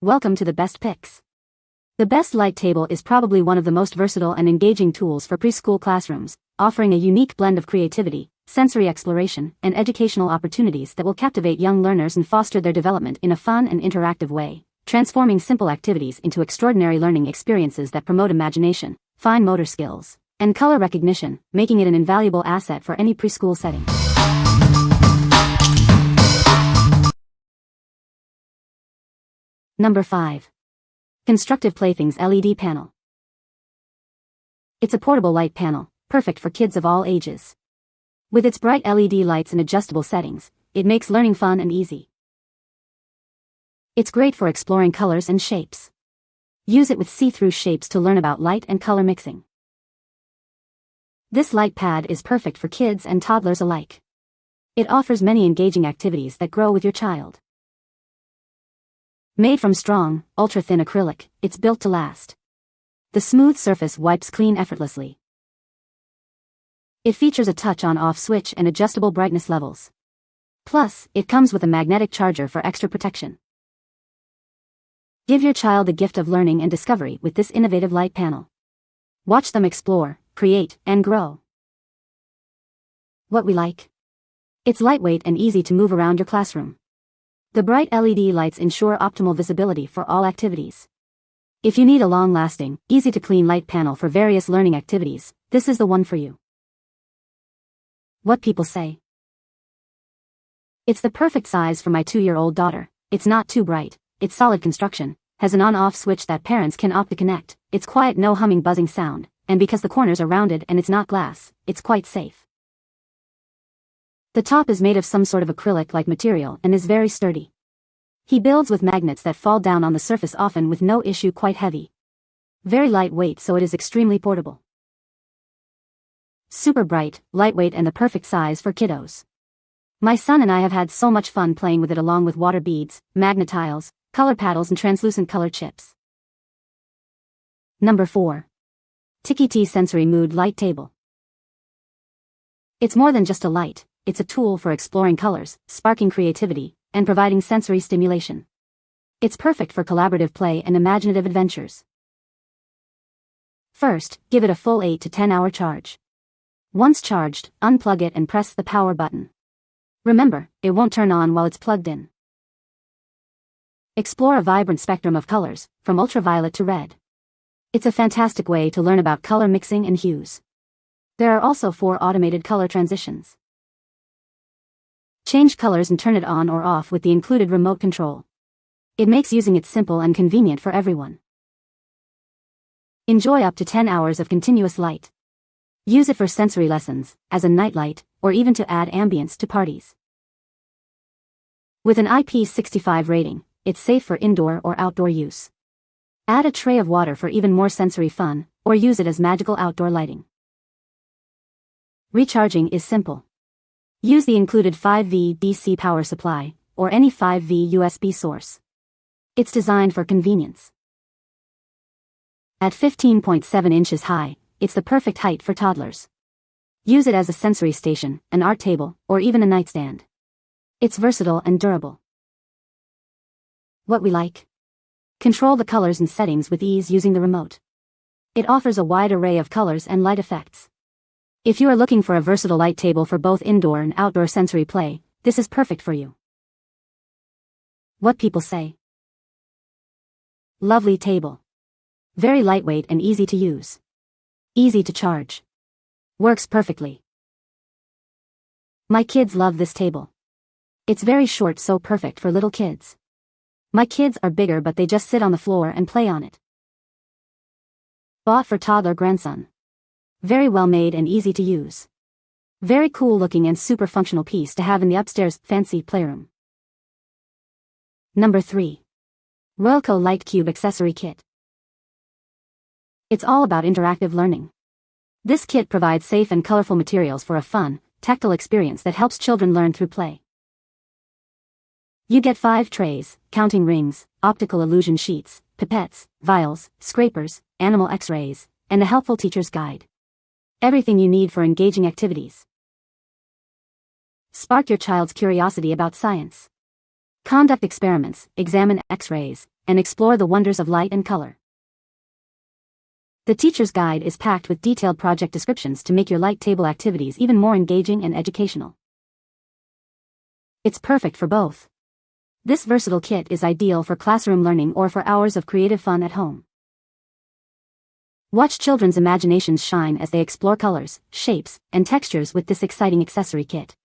Welcome to the best picks. The Best Light Table is probably one of the most versatile and engaging tools for preschool classrooms, offering a unique blend of creativity, sensory exploration, and educational opportunities that will captivate young learners and foster their development in a fun and interactive way, transforming simple activities into extraordinary learning experiences that promote imagination, fine motor skills, and color recognition, making it an invaluable asset for any preschool setting. Number 5. Constructive Playthings LED Panel. It's a portable light panel, perfect for kids of all ages. With its bright LED lights and adjustable settings, it makes learning fun and easy. It's great for exploring colors and shapes. Use it with see-through shapes to learn about light and color mixing. This light pad is perfect for kids and toddlers alike. It offers many engaging activities that grow with your child. Made from strong, ultra-thin acrylic, it's built to last. The smooth surface wipes clean effortlessly. It features a touch-on-off switch and adjustable brightness levels. Plus, it comes with a magnetic charger for extra protection. Give your child the gift of learning and discovery with this innovative light panel. Watch them explore, create, and grow. What we like? It's lightweight and easy to move around your classroom. The bright LED lights ensure optimal visibility for all activities. If you need a long-lasting, easy-to-clean light panel for various learning activities, this is the one for you. What people say? It's the perfect size for my 2-year-old daughter. It's not too bright, it's solid construction, has an on-off switch that parents can opt to connect, it's quiet, no humming buzzing sound, and because the corners are rounded and it's not glass, it's quite safe. The top is made of some sort of acrylic-like material and is very sturdy. He builds with magnets that fall down on the surface often with no issue, quite heavy. Very lightweight, so it is extremely portable. Superbright, lightweight, and the perfect size for kiddos. My son and I have had so much fun playing with it, along with water beads, magnet tiles, color paddles, and translucent color chips. Number 4. TickiT Sensory Mood Light Table. It's more than just a light. It's a tool for exploring colors, sparking creativity, and providing sensory stimulation. It's perfect for collaborative play and imaginative adventures. First, give it a full 8 to 10 hour charge. Once charged, unplug it and press the power button. Remember, it won't turn on while it's plugged in. Explore a vibrant spectrum of colors, from ultraviolet to red. It's a fantastic way to learn about color mixing and hues. There are also 4 automated color transitions. Change colors and turn it on or off with the included remote control. It makes using it simple and convenient for everyone. Enjoy up to 10 hours of continuous light. Use it for sensory lessons, as a nightlight, or even to add ambience to parties. With an IP65 rating, it's safe for indoor or outdoor use. Add a tray of water for even more sensory fun, or use it as magical outdoor lighting. Recharging is simple. Use the included 5V DC power supply, or any 5V USB source. It's designed for convenience. At 15.7 inches high, it's the perfect height for toddlers. Use it as a sensory station, an art table, or even a nightstand. It's versatile and durable. What we like? Control the colors and settings with ease using the remote. It offers a wide array of colors and light effects. If you are looking for a versatile light table for both indoor and outdoor sensory play, this is perfect for you. What people say? Lovely table. Very lightweight and easy to use. Easy to charge. Works perfectly. My kids love this table. It's very short, so perfect for little kids. My kids are bigger, but they just sit on the floor and play on it. Bought for toddler grandson. Very well made and easy to use. Very cool looking and super functional piece to have in the upstairs fancy playroom. Number 3. Roylco Light Cube Accessory Kit. It's all about interactive learning. This kit provides safe and colorful materials for a fun, tactile experience that helps children learn through play. You get 5 trays, counting rings, optical illusion sheets, pipettes, vials, scrapers, animal x-rays, and a helpful teacher's guide. Everything you need for engaging activities. Spark your child's curiosity about science. Conduct experiments, examine X-rays, and explore the wonders of light and color. The teacher's guide is packed with detailed project descriptions to make your light table activities even more engaging and educational. It's perfect for both. This versatile kit is ideal for classroom learning or for hours of creative fun at home. Watch children's imaginations shine as they explore colors, shapes, and textures with this exciting accessory kit.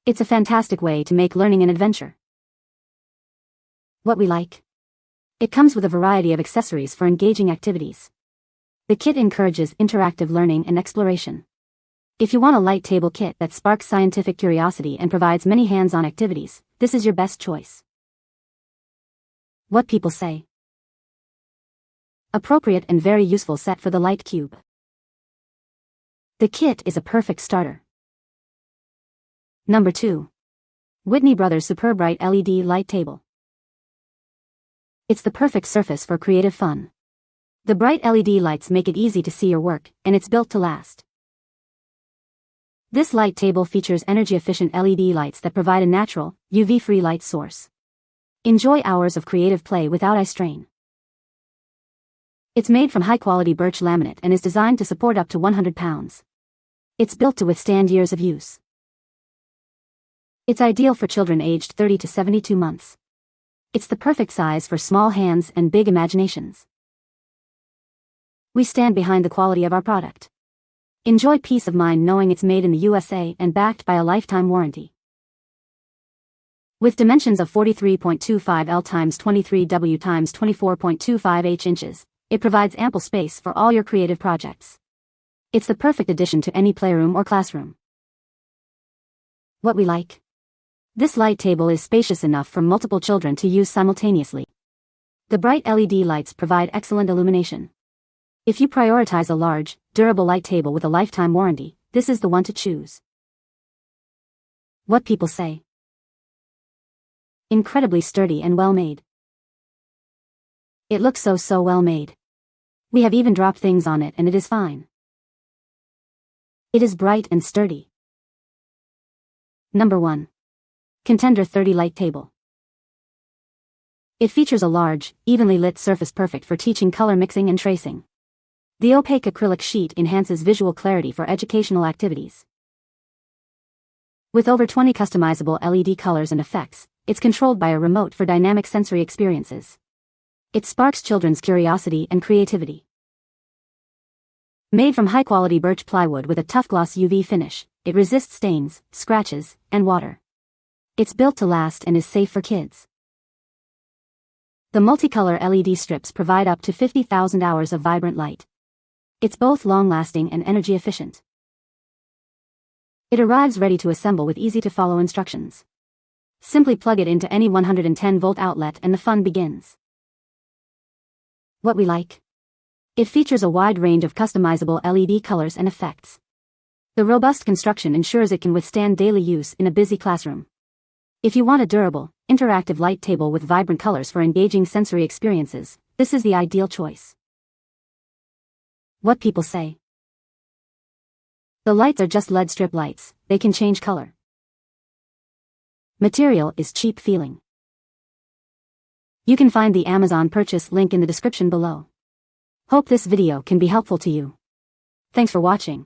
It's a fantastic way to make learning an adventure. What we like. It comes with a variety of accessories for engaging activities. The kit encourages interactive learning and exploration. If you want a light table kit that sparks scientific curiosity and provides many hands-on activities, this is your best choice. What people say. Appropriate and very useful set for the light cube. The kit is a perfect starter. Number 2. Whitney Brothers Superbright LED Light Table. It's the perfect surface for creative fun. The bright LED lights make it easy to see your work, and it's built to last. This light table features energy-efficient LED lights that provide a natural, UV-free light source. Enjoy hours of creative play without eye strain. It's made from high-quality birch laminate and is designed to support up to 100 pounds. It's built to withstand years of use. It's ideal for children aged 30 to 72 months. It's the perfect size for small hands and big imaginations. We stand behind the quality of our product. Enjoy peace of mind knowing it's made in the USA and backed by a lifetime warranty. With dimensions of 43.25 L x 23 W x 24.25 H inches, it provides ample space for all your creative projects. It's the perfect addition to any playroom or classroom. What we like. This light table is spacious enough for multiple children to use simultaneously. The bright LED lights provide excellent illumination. If you prioritize a large, durable light table with a lifetime warranty, this is the one to choose. What people say. Incredibly sturdy and well made. It looks so well made. We have even dropped things on it and it is fine. It is bright and sturdy. Number 1. Contender 30 Light Table. It features a large, evenly lit surface perfect for teaching color mixing and tracing. The opaque acrylic sheet enhances visual clarity for educational activities. With over 20 customizable LED colors and effects, it's controlled by a remote for dynamic sensory experiences. It sparks children's curiosity and creativity. Made from high-quality birch plywood with a tough gloss UV finish, it resists stains, scratches, and water. It's built to last and is safe for kids. The multicolor LED strips provide up to 50,000 hours of vibrant light. It's both long-lasting and energy-efficient. It arrives ready to assemble with easy-to-follow instructions. Simply plug it into any 110-volt outlet and the fun begins. What we like. It features a wide range of customizable LED colors and effects. The robust construction ensures it can withstand daily use in a busy classroom. If you want a durable, interactive light table with vibrant colors for engaging sensory experiences, this is the ideal choice. What people say. The lights are just LED strip lights, they can change color. Material is cheap feeling. You can find the Amazon purchase link in the description below. Hope this video can be helpful to you. Thanks for watching.